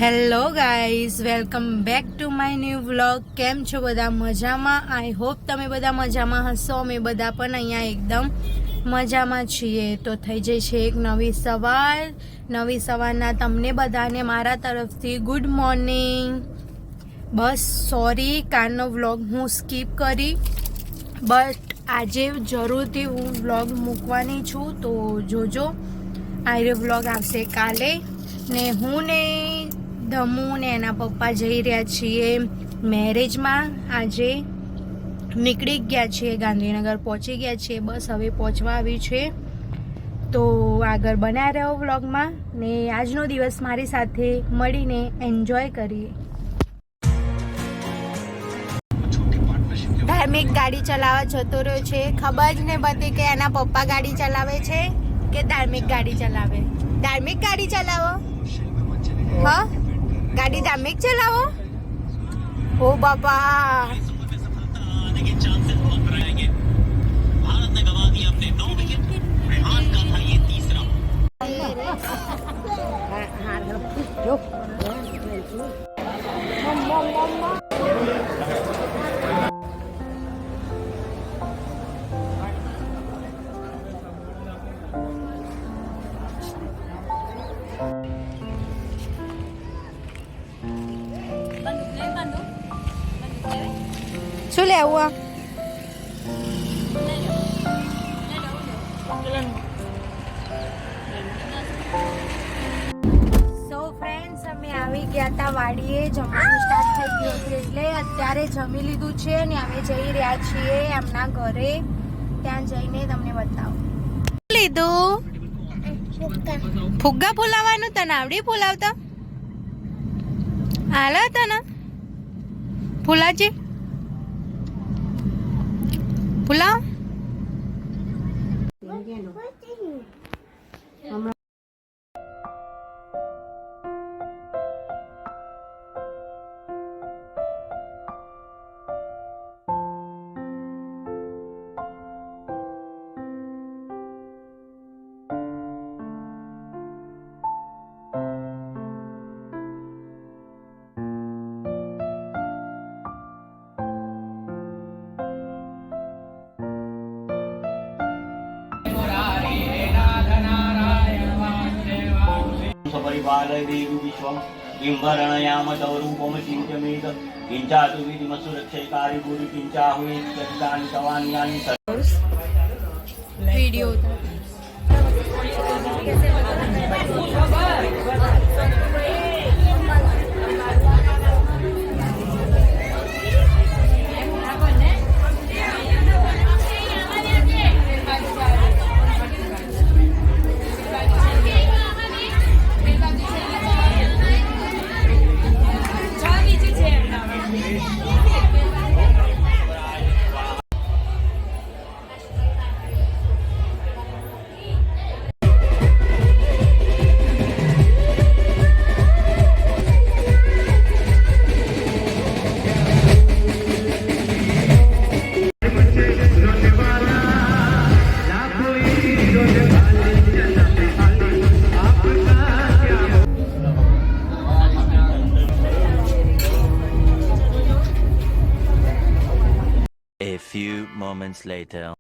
Hello guys, welcome back to my new vlog. કેમ છો બધા? મજામાં? આઈ હોપ તમે બધા મજામાં હશો. અમે બધા પણ અહીંયા એકદમ મજામાં છીએ. તો થઈ જાય છે એક નવી સવારના તમને બધાને મારા તરફથી ગુડ મોર્નિંગ. બસ સોરી, કાલનો વ્લોગ હું સ્કીપ કરી, બટ આજે જરૂરથી હું વ્લોગ મૂકવાની છું. તો જોજો, આ વ્લોગ આવશે કાલે. ને હું ને ધમુ ને એના પપ્પા જઈ રહ્યા છીએ મેરેજમાં. આજે નીકળી ગયા છીએ, ગાંધીનગર પહોંચી ગયા છીએ. બસ હવે પહોંચવા આવી છે. તો આગળ બન્યા રહ્યો વ્લોગમાં ને આજનો દિવસ મારી સાથે મળીને એન્જોય કરીએ. ધાર્મિક ગાડી ચલાવવા જતો રહ્યો છે. ખબર જ નહીં બધી કે એના પપ્પા ગાડી ચલાવે છે કે ધાર્મિક ગાડી ચલાવે. ધાર્મિક ગાડી ચલાવો. હા, ગાડી ધાર્મિક ચલાવો. ઓ બાપા, શું લેવું? સો ફ્રેન્ડ્સ, અમે આવી ગયા હતા વાડીએ. જમવાનું સ્ટાર્ટ થઈ ગયું હતું એટલે અત્યારે જમી લીધું છે ને અમે જઈ રહ્યા છીએ એમના ઘરે. ત્યાં જઈને તમને બતાવું. લીધું ફુગ્ગા ફૂલાવાનું. તને આવડી ફૂલાવતા? હાલો તને ફૂલાજી, ફૂલાવ. परिवारदेवी विश्वं किंवरणयाम तवरूपम सिंचमेत किंचातु विधिमसुरक्षयकारी गुरु किंचाहुए चरितानि तवान्यानि video A few moments later.